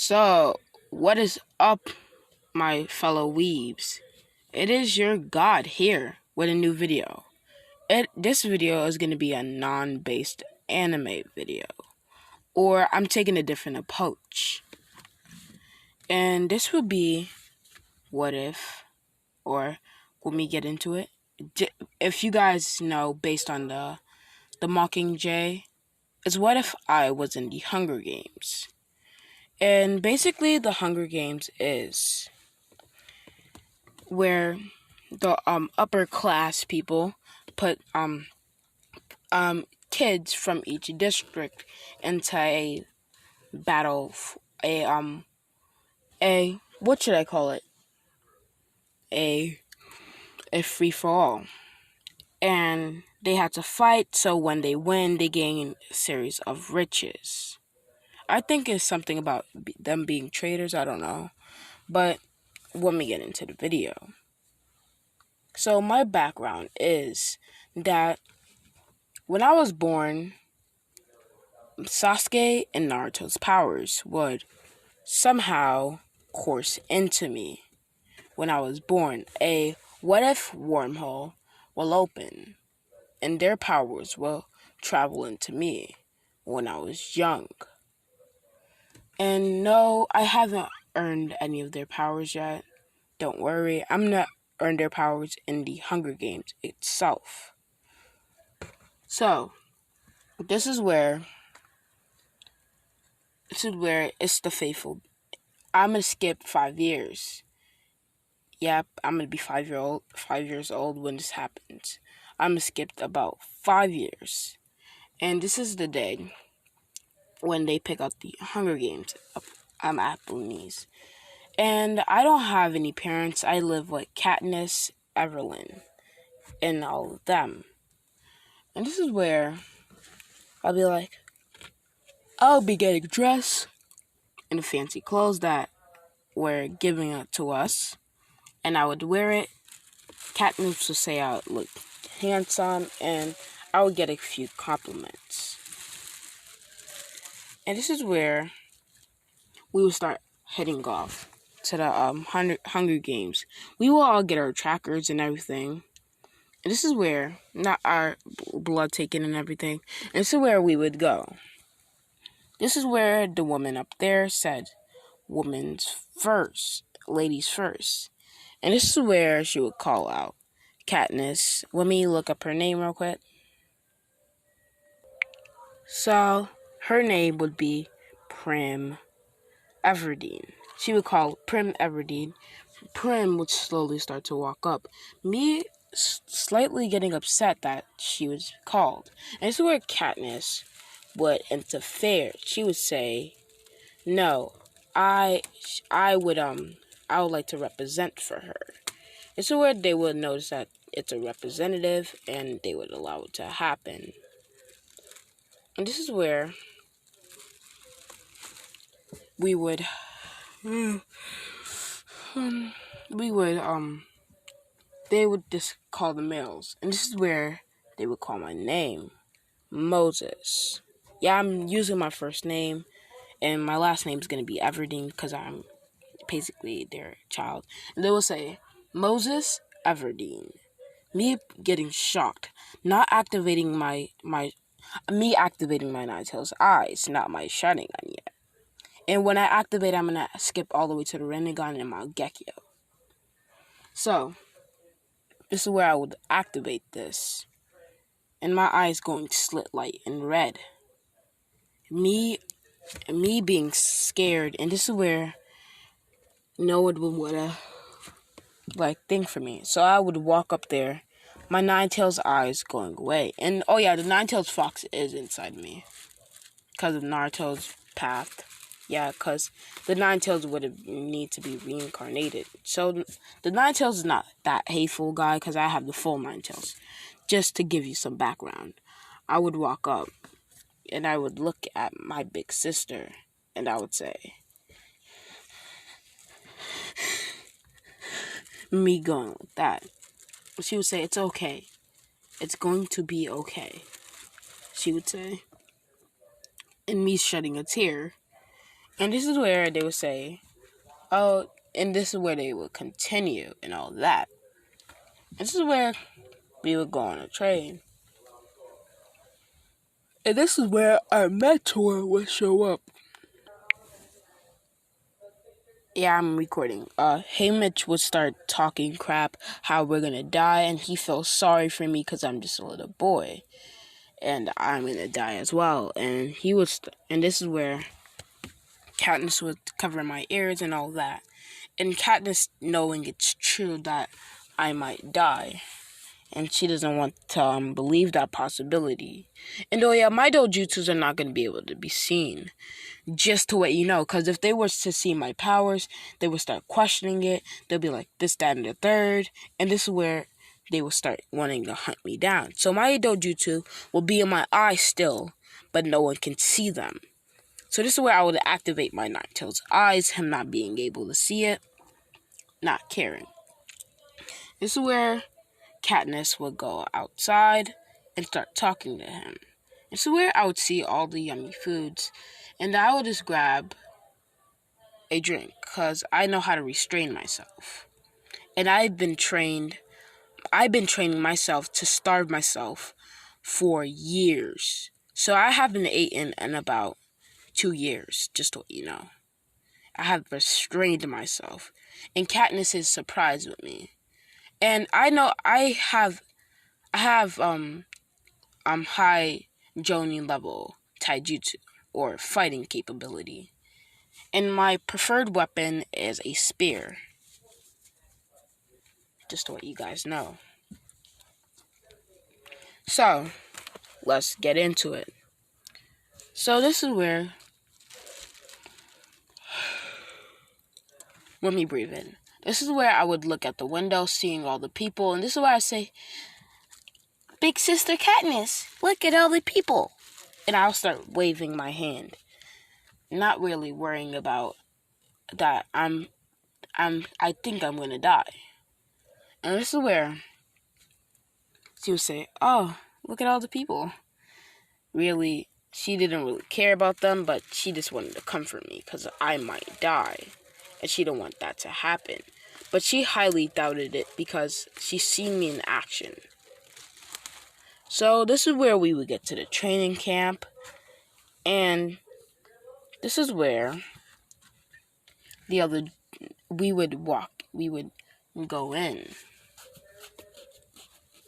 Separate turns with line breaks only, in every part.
So, what is up, my fellow weebs? It is your god here with a new video. This video is going to be a non-based anime video, or I'm taking a different approach. And this will be what if, or let me get into it. If you guys know, based on the Mockingjay, it's what if I was in the Hunger Games. And basically, the Hunger Games is where the upper class people put kids from each district into a battle, a what should I call it? A free for all, and they had to fight. So when they win, they gain a series of riches. I think it's something about them being traders. I don't know, but let me get into the video. So my background is that when I was born, Sasuke and Naruto's powers would somehow course into me. When I was born, a what if wormhole will open and their powers will travel into me when I was young. And no, I haven't earned any of their powers yet. Don't worry, I'm not earned their powers in the Hunger Games itself. So, this is where it's the faithful. I'm gonna skip 5 years. Yep, I'm gonna be 5 years old when this happens. I'm gonna skip about 5 years, and this is the day when they pick up the Hunger Games. I'm at Boonies, and I don't have any parents. I live with Katniss, Evelyn, and all of them. And this is where I'll be like, I'll be getting dressed in the fancy clothes that were giving it to us, and I would wear it. Katniss would say I look handsome, and I would get a few compliments. And this is where we would start heading off to the Hunger Games. We will all get our trackers and everything. And this is where, not our blood taken and everything, and this is where we would go. This is where the woman up there said, women's first, ladies first. And this is where she would call out Katniss. Let me look up her name real quick. So, her name would be Prim Everdeen. She would call Prim Everdeen. Prim would slowly start to walk up. Me slightly getting upset that she was called. And this is where Katniss would interfere. She would say, no, I would like to represent for her. This is where they would notice that it's a representative and they would allow it to happen. And this is where we would they would just call the males. And this is where they would call my name, Moses. Yeah, I'm using my first name, and my last name is going to be Everdeen because I'm basically their child. And they will say, Moses Everdeen. Me getting shocked, not activating me activating my Ninetales eyes, not my Sharingan yet. And when I activate, I'm going to skip all the way to the Rinnegan and Mangekyo. So, this is where I would activate this. And my eyes going slit light and red. Me being scared, and this is where no one would think for me. So I would walk up there, my Ninetales eyes going away. And oh yeah, the Ninetales fox is inside me. Because of Naruto's path. Yeah, because the Ninetales would need to be reincarnated. So the Ninetales is not that hateful guy because I have the full Ninetales. Just to give you some background, I would walk up and I would look at my big sister and I would say, me going like that. She would say, it's okay. It's going to be okay. She would say, and me shedding a tear. And this is where they would say, oh, and this is where they would continue and all that. This is where we would go on a train. And this is where our mentor would show up. Yeah, I'm recording. Haymitch would start talking crap, how we're gonna die, and he feels sorry for me because I'm just a little boy. And I'm gonna die as well. And he was, and this is where Katniss would cover my ears and all that. And Katniss, knowing it's true that I might die, and she doesn't want to believe that possibility. And oh yeah, my dojutsus are not gonna be able to be seen. Just to let you know, because if they were to see my powers, they would start questioning it. They'll be like, this, that, and the third. And this is where they will start wanting to hunt me down. So my dojutsu will be in my eyes still, but no one can see them. So this is where I would activate my Ninetales eyes, him not being able to see it, not caring. This is where Katniss would go outside and start talking to him. This is where I would see all the yummy foods, and I would just grab a drink because I know how to restrain myself. And I've been training myself to starve myself for years. So I haven't eaten in about 2 years, just to let you know. I have restrained myself. And Katniss is surprised with me. And I know I have high Jonin level taijutsu or fighting capability. And my preferred weapon is a spear. Just to let you guys know. So, let's get into it. So this is where, let me breathe in. This is where I would look at the window, seeing all the people, and this is where I say, Big Sister Katniss, look at all the people. And I'll start waving my hand. Not really worrying about that I think I'm gonna die. And this is where she would say, oh, look at all the people. Really, she didn't really care about them, but she just wanted to comfort me because I might die. And she didn't want that to happen. But she highly doubted it because she's seen me in action. So this is where we would get to the training camp. And this is where we would go in.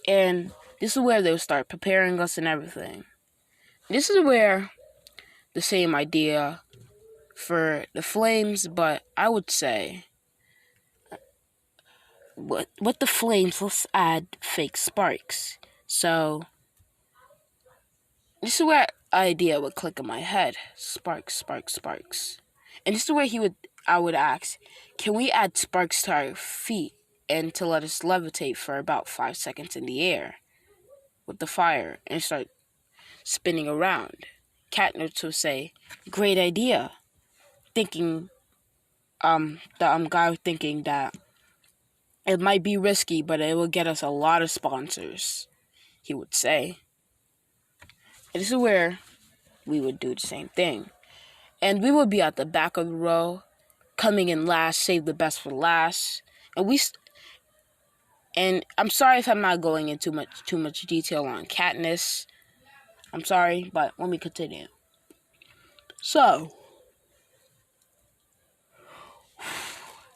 And this is where they would start preparing us and everything. This is where the same idea for the flames, but I would say with the flames, let's add fake sparks. So this is where idea would click in my head. Sparks, sparks, sparks. And this is where I would ask, can we add sparks to our feet and to let us levitate for about 5 seconds in the air with the fire and start spinning around? Katniss would say, great idea. Thinking, the guy thinking that it might be risky, but it will get us a lot of sponsors, he would say. And this is where we would do the same thing. And we would be at the back of the row, coming in last, save the best for last. And I'm sorry if I'm not going into too much detail on Katniss. I'm sorry, but let me continue. So,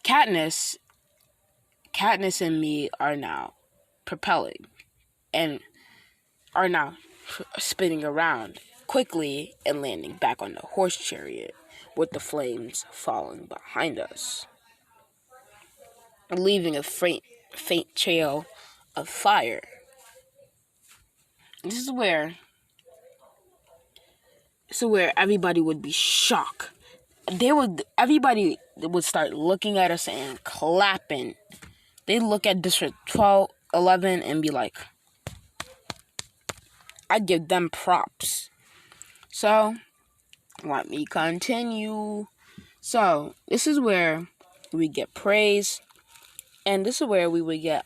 Katniss and me are now propelling and are now spinning around quickly and landing back on the horse chariot with the flames falling behind us, leaving a faint trail of fire. This is where everybody would be shocked. Everybody would start looking at us and clapping. They'd look at District 12, 11 and be like, I'd give them props. So, let me continue. So, this is where we get praise. And this is where we would get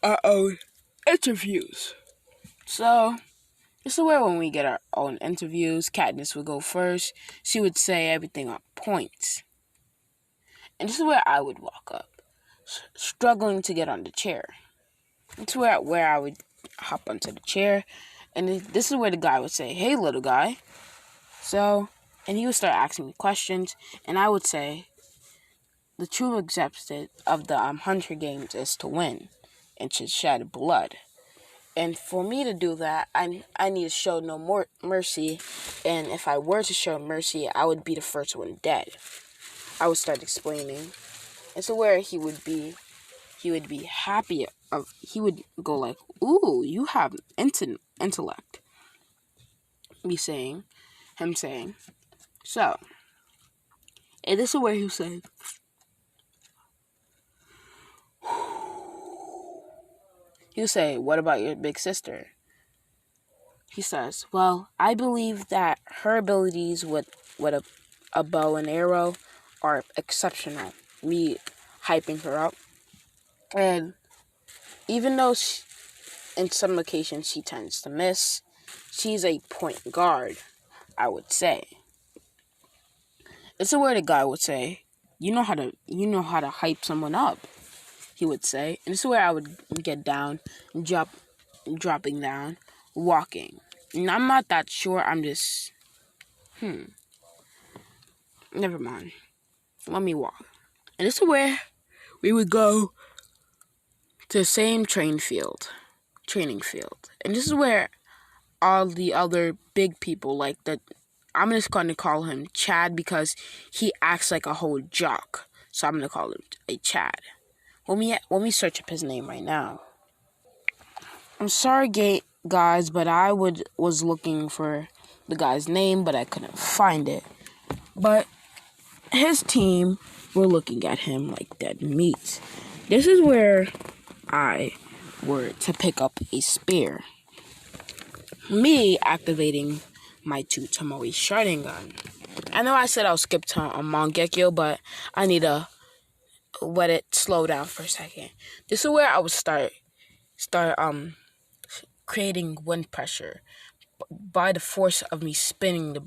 our own interviews. So, This is where when we get our own interviews, Katniss would go first. She would say everything on point. And this is where I would walk up, struggling to get on the chair. It's where I would hop onto the chair. And this is where the guy would say, "Hey, little guy." And he would start asking me questions. And I would say, the true objective of the Hunger Games is to win and to shed blood. And for me to do that, I need to show no more mercy. And if I were to show mercy, I would be the first one dead. I would start explaining. And so where he would be happy. He would go like, "Ooh, you have intellect." Him saying. So, and this is where he would say, he'll say, "What about your big sister?" He says, "Well, I believe that her abilities with a bow and arrow are exceptional." Me hyping her up. And even though in some occasions she tends to miss, she's a point guard, I would say. It's a word a guy would say, you know how to hype someone up," he would say. And this is where I would get down, dropping down, walking. And I'm not that sure, I'm just, never mind. Let me walk. And this is where we would go to the same training field. And this is where all the other big people, like I'm just going to call him Chad because he acts like a whole jock. So I'm going to call him a Chad. Let me search up his name right now. I'm sorry, guys, but I was looking for the guy's name, but I couldn't find it. But his team were looking at him like dead meat. This is where I were to pick up a spear. Me activating my 2 Tomoe sharding gun. I know I said I'll skip to Mangekyo, but I need to let it slow down for a second. This is where I would start creating wind pressure by the force of me spinning the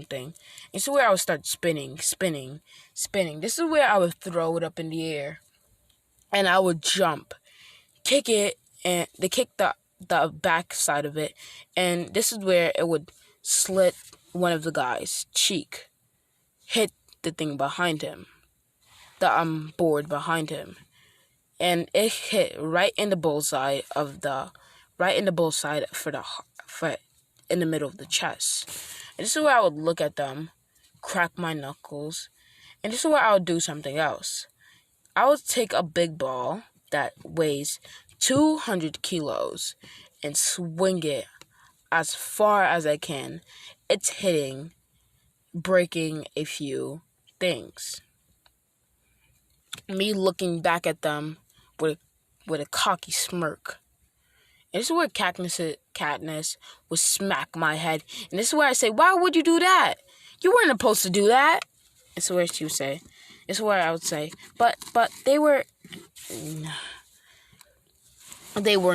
thing. This is where I would start spinning. This is where I would throw it up in the air, and I would jump, kick it, and kick the back side of it, and this is where it would slit one of the guys' cheek, hit the thing behind him, the board behind him, and it hit right in the bullseye for in the middle of the chest. And this is where I would look at them, crack my knuckles, and this is where I would do something else. I would take a big ball that weighs 200 kilos and swing it as far as I can. It's hitting, breaking a few things. Me looking back at them with a cocky smirk. And this is where Katniss would smack my head. And this is where I say, "Why would you do that? You weren't supposed to do that." It's where she would say. It's where I would say, but they were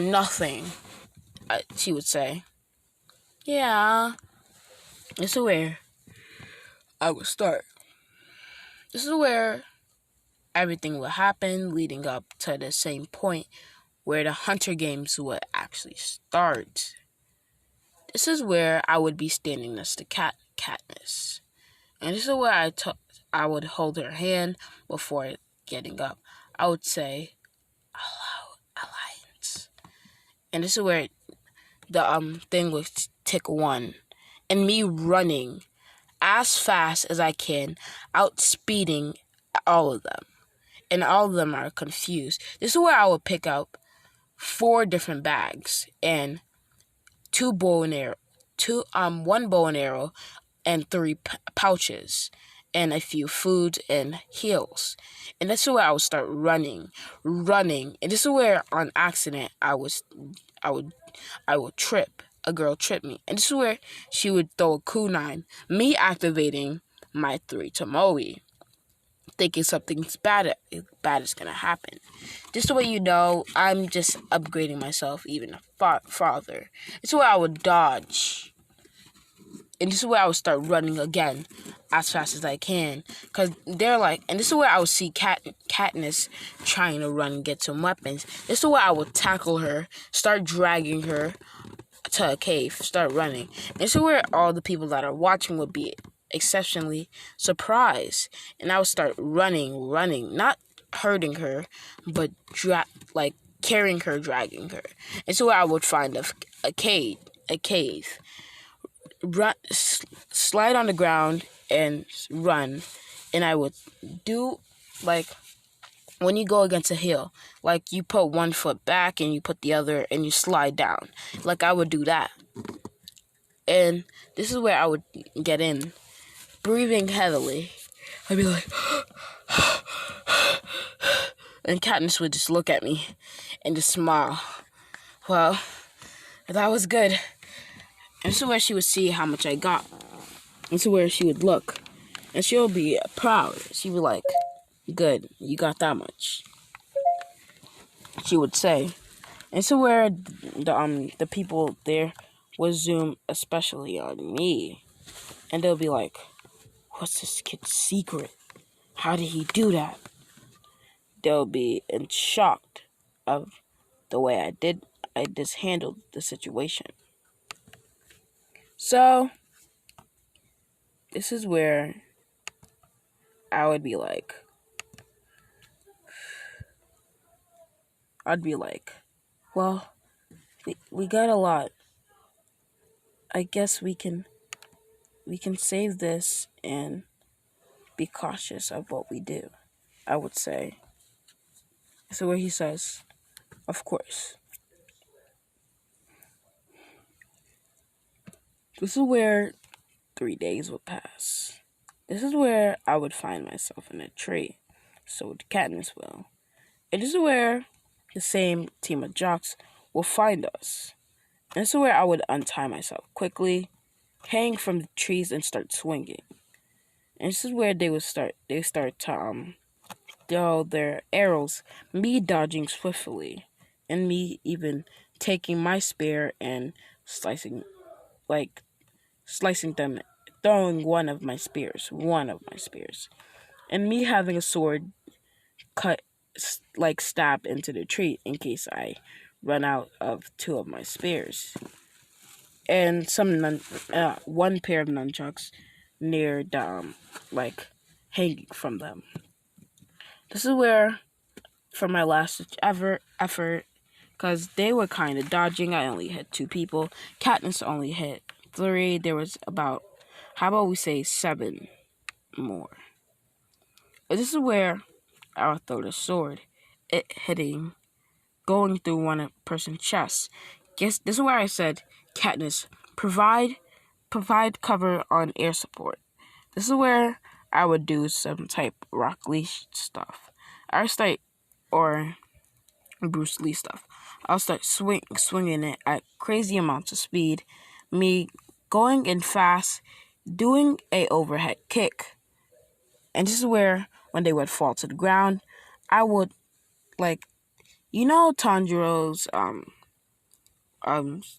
nothing. She would say, "Yeah." This is where I would start. This is where everything would happen, leading up to the same point where the Hunger Games would actually start. This is where I would be standing next to Katniss. And this is where I would hold her hand before getting up. I would say, "Hello, Alliance." And this is where the thing would tick 1. And me running as fast as I can, outspeeding all of them. And all of them are confused. This is where I would pick up 4 different bags and 1 bow and arrow and 3 pouches and a few foods and heals. And this is where I would start running. And this is where on accident I would trip. A girl tripped me. And this is where she would throw a kunai, me activating my 3 Tomoe. thinking something's bad is gonna happen. Just the way you know, I'm just upgrading myself even farther. It's where I would dodge, and this is where I would start running again as fast as I can. Cause they're like, and this is where I would see Katniss trying to run and get some weapons. This is where I would tackle her, start dragging her to a cave, start running. This is where all the people that are watching would be exceptionally surprised, and I would start running, not hurting her, but carrying her, dragging her. And so I would find a cave, run, slide on the ground and run, and I would do like when you go against a hill, like you put one foot back and you put the other and you slide down. Like I would do that. And this is where I would get in, breathing heavily. I'd be like, and Katniss would just look at me and just smile. Well, that was good. And this is where she would see how much I got. This is where she would look. And she'll be proud. She'd be like, good, you got that much. She would say. And so where the people there would zoom especially on me. And they'll be like, what's this kid's secret? How did he do that? They'll be in shocked of the way I just handled the situation. So this is where I would be like, well, we got a lot. I guess we can save this and be cautious of what we do, I would say. So where he says, of course. This is where 3 days would pass. This is where I would find myself in a tree. So would Katniss will. And this is where the same team of jocks will find us. And this is where I would untie myself quickly, hang from the trees and start swinging. And this is where they start to throw their arrows, me dodging swiftly, and me even taking my spear and slicing them, throwing one of my spears, and me having a sword cut, stab into the tree in case I run out of 2 of my spears, and one pair of nunchucks near the hanging from them. This is where, for my last effort, because they were kind of dodging, I only hit 2 people. Katniss only hit 3. There was about, how about we say 7 more. But this is where I would throw the sword, it going through one person's chest. This is where I said, Katniss, provide cover on air support. This is where I would do some type Rock Lee stuff. Or Bruce Lee stuff. I'll start swinging it at crazy amounts of speed. Me going in fast, doing a overhead kick. And this is where, when they would fall to the ground, I would, Tanjiro's,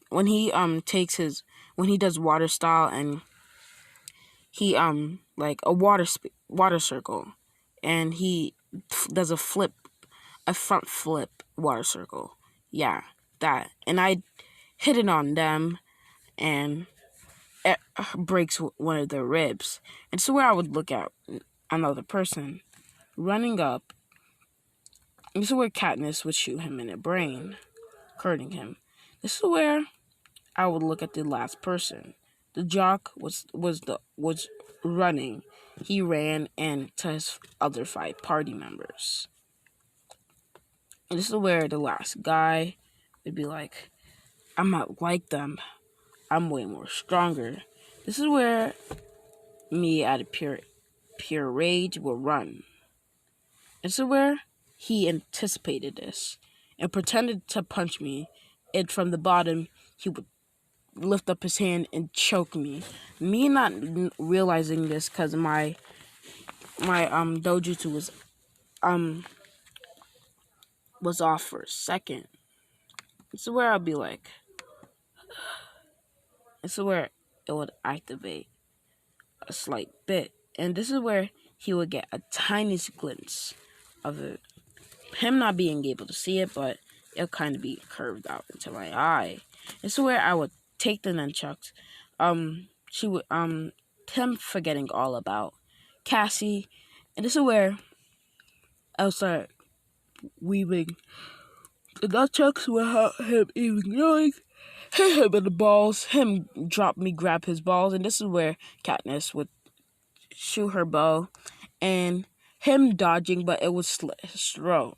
when he does water style, and he, a water circle, and he does a front flip water circle. Yeah, that. And I hit it on them, and it breaks one of their ribs. And so where I would look at another person running up, and this is where Katniss would shoot him in the brain, hurting him. This is where I would look at the last person. The jock was running. He ran and to his other 5 party members. And this is where the last guy would be like, I'm not like them. I'm way more stronger. This is where me at a pure rage will run. This is where he anticipated this and pretended to punch me. And from the bottom, he would lift up his hand and choke me. Me not realizing this because my my dojutsu was off for a second. This is where I'll be like, this is where it would activate a slight bit, and this is where he would get a tiny glimpse of it. Him not being able to see it, but it'll kind of be curved out into my eye. This is where I would take the nunchucks. She would him forgetting all about Cassie, and this is where I'll start weaving the nunchucks without him even knowing. Hit him in the balls. Him grab his balls, and this is where Katniss would shoot her bow, and him dodging, but it was slow.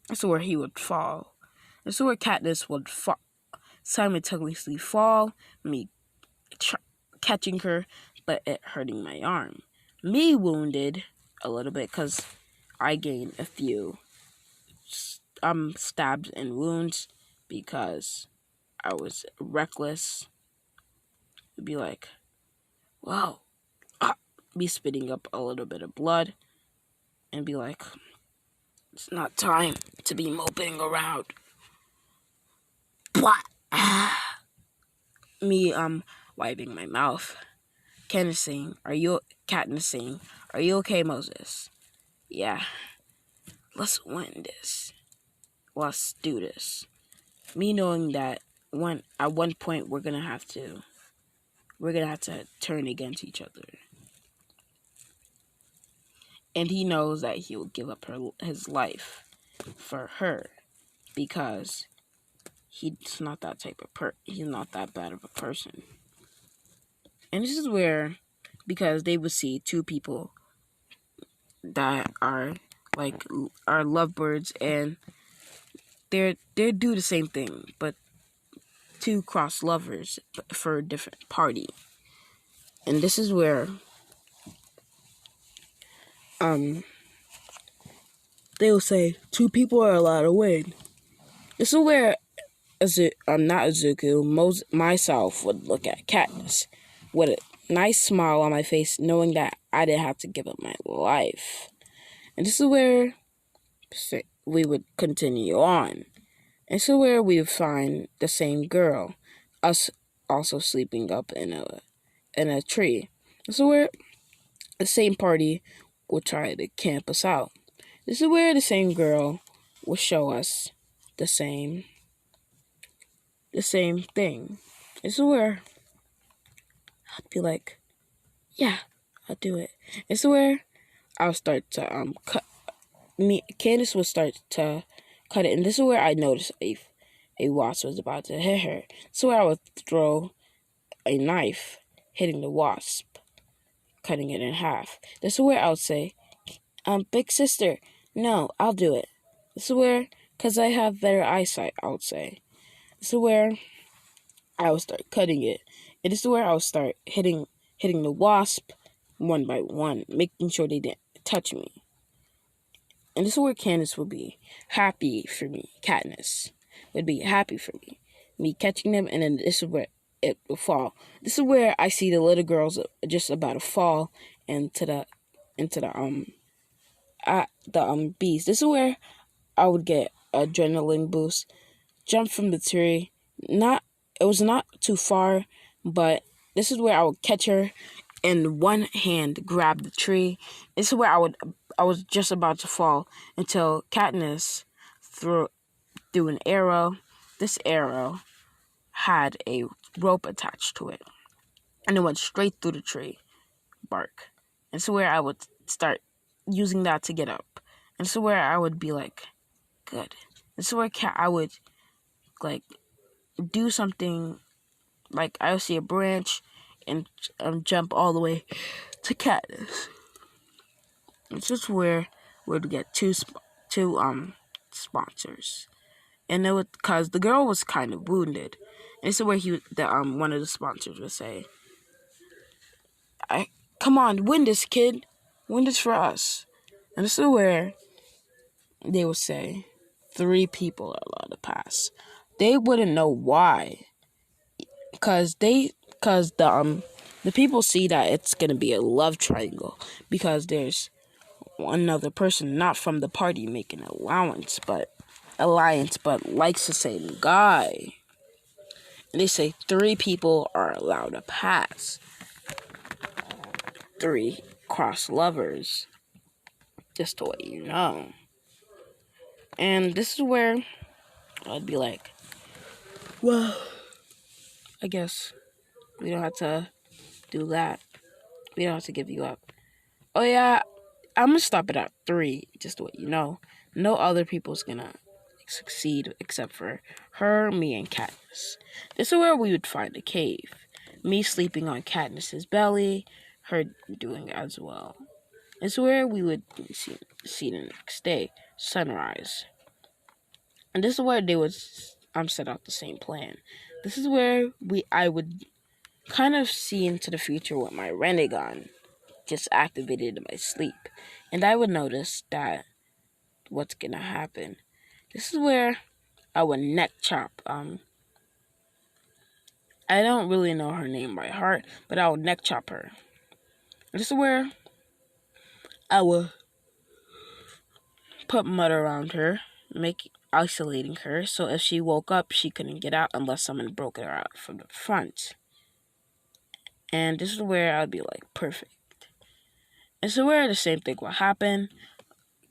This is where he would fall. This is where Katniss would simultaneously fall, me catching her, but it hurting my arm. Me wounded a little bit because I gained a few stabs and wounds because I was reckless. It'd be like, wow, be spitting up a little bit of blood and be like, it's not time to be moping around. Me wiping my mouth. Katniss saying, are you okay, Moses? Yeah. Let's win this. Let's do this. Me knowing that at one point we're gonna have to turn against each other. And he knows that he will give up his life for her because he's not that type of he's not that bad of a person. And this is where, because they would see two people that are lovebirds and they do the same thing, but two cross lovers for a different party. And this is where they will say two people are allowed to win. This is where not Izuku, myself would look at Katniss with a nice smile on my face, knowing that I didn't have to give up my life. And this is where we would continue on. And this is where we would find the same girl, us also sleeping up in a tree. This is where the same party will try to camp us out. This is where the same girl will show us the same thing. This is where I'd be like, yeah, I'll do it. This is where I'll start to cut. Candace will start to cut it, and this is where I noticed a wasp was about to hit her. So I would throw a knife, hitting the wasp, cutting it in half. This is where I would say, big sister, no, I'll do it. This is where, because I have better eyesight, I would say. This is where I would start cutting it. And this is where I would start hitting the wasp one by one, making sure they didn't touch me. And this is where Candace would be happy for me. Katniss would be happy for me. Me catching them, and then this is where it will fall. This is where I see the little girls just about to fall into the bees. This is where I would get adrenaline boost. Jump from the tree. It was not too far, but this is where I would catch her in one hand, grab the tree. This is where I was just about to fall until Katniss threw an arrow. This arrow had a rope attached to it, and it went straight through the tree bark. And this is where I would start using that to get up. And this is where I would be like, good. This is where I would like do something, like I would see a branch and jump all the way to Katniss. It's just where we'd get two sponsors, and it would, cause the girl was kind of wounded. And this is where one of the sponsors would say, come on, win this, kid, win this for us." And this is where they would say 3 people are allowed to pass. They wouldn't know why, cause the The people see that it's gonna be a love triangle because there's another person not from the party making alliance, but likes the same guy. And they say 3 people are allowed to pass. 3 cross lovers, just to let you know. And this is where I'd be like, well, I guess we don't have to do that. We don't have to give you up. Oh yeah, I'm gonna stop it at 3, just to let you know. No other people's gonna succeed except for her, me, and Katniss. This is where we would find a cave. Me sleeping on Katniss's belly, her doing as well. This is where we would see the next day, sunrise. And this is where they would set out the same plan. This is where I would kind of see into the future with my Renegon just activated in my sleep. And I would notice that what's gonna happen. This is where I would neck chop. I don't really know her name by heart, but I would neck chop her. This is where I would put mud around her, isolating her, so if she woke up, she couldn't get out unless someone broke her out from the front. And this is where I'd be like, perfect. And so where the same thing will happen.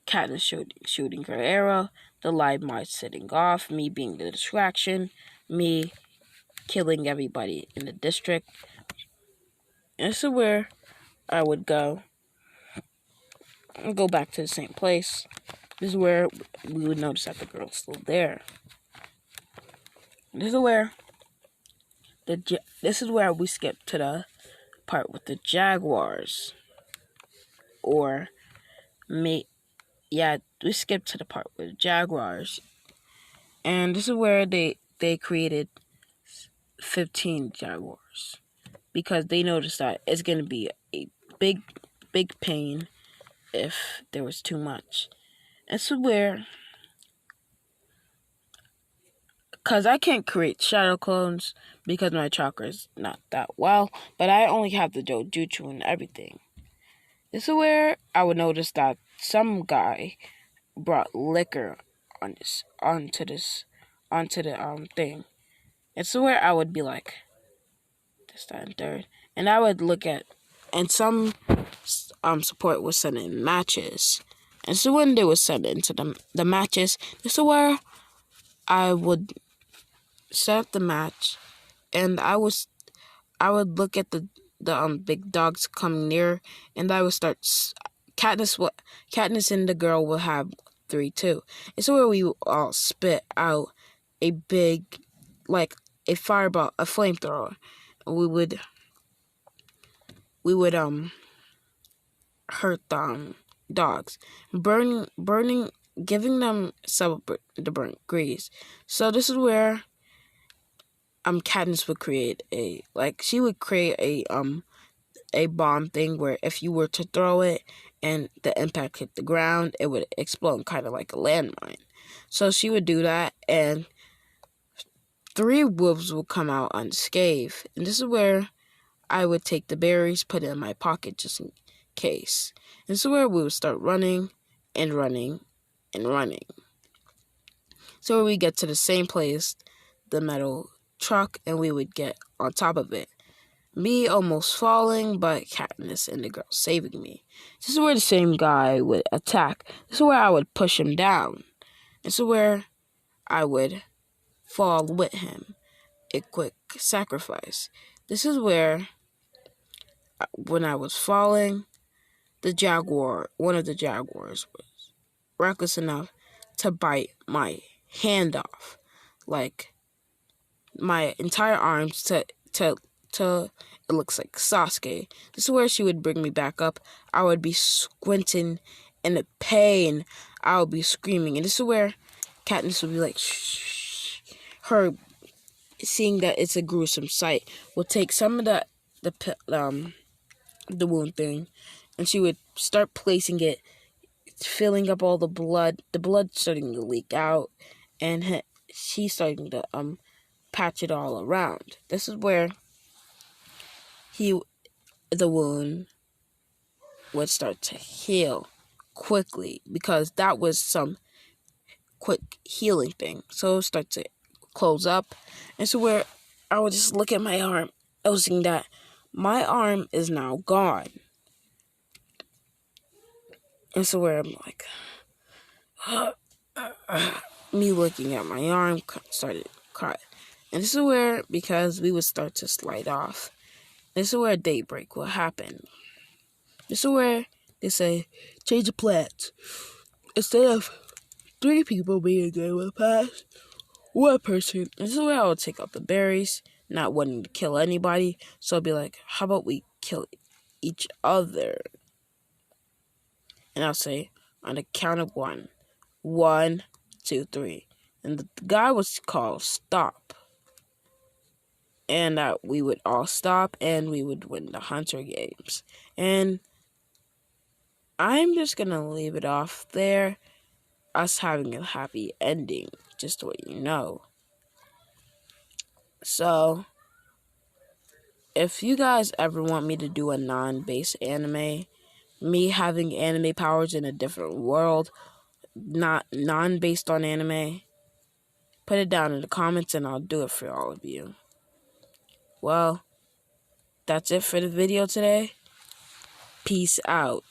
Katniss shooting her arrow, the live march setting off, me being the distraction, me killing everybody in the district. And this is where I would go back to the same place. This is where we would notice that the girl's still there. This is where we skip to the part with the Jaguars. Or we skip to the part with the Jaguars. And this is where they created 15 Jaguars. Because they noticed that it's going to be a big pain if there was too much. And so where, because I can't create shadow clones because my chakra is not that well, but I only have the Dojutsu and everything. This is where I would notice that some guy brought liquor onto the thing. And so where I would be like, this, that, and third. And I would look at, and some support was sending matches. And so when they would send into the matches, this is where I would set up the match, and I would look at the big dogs coming near, and I would start. Katniss and the girl will have 3 too. It's where we all spit out a big, like a fireball, a flamethrower. We would hurt dogs, burning, giving them some the burnt grease. So this is where Katniss would create a bomb thing where if you were to throw it and the impact hit the ground, it would explode kind of like a landmine. So she would do that, and 3 wolves will come out unscathed. And this is where I would take the berries, put it in my pocket just in case. And this is where we would start running and running and running. So we get to the same place, the metal truck, and we would get on top of it. Me almost falling, but Katniss and the girl saving me. This is where the same guy would attack. This is where I would push him down. This is where I would fall with him. A quick sacrifice. This is where, when I was falling, one of the Jaguars was reckless enough to bite my hand off. Like, my entire arms to it looks like Sasuke. This is where she would bring me back up. I would be squinting in the pain. I would be screaming. And this is where Katniss would be like, shh. Her seeing that it's a gruesome sight will take some of the wound thing, and she would start placing it, filling up all the blood starting to leak out, and she's starting to patch it all around. This is where the wound would start to heal quickly because that was some quick healing thing. So it would start to close up. And so where I would just look at my arm, I was seeing that my arm is now gone. And so where I'm like, me looking at my arm started crying. And this is where, because we would start to slide off, this is where daybreak will happen. This is where they say, change of plans. Instead of 3 people being there with pass, 1 person. This is where I would take out the berries, not wanting to kill anybody. So I'd be like, how about we kill each other? And I'll say, on the count of 1. 1, 2, 3. And the guy was called stop. And that we would all stop and we would win the Hunter Games. And I'm just gonna leave it off there. Us having a happy ending, just to let you know. So, if you guys ever want me to do a non-based anime, me having anime powers in a different world, not non-based on anime, put it down in the comments and I'll do it for all of you. Well, that's it for the video today. Peace out.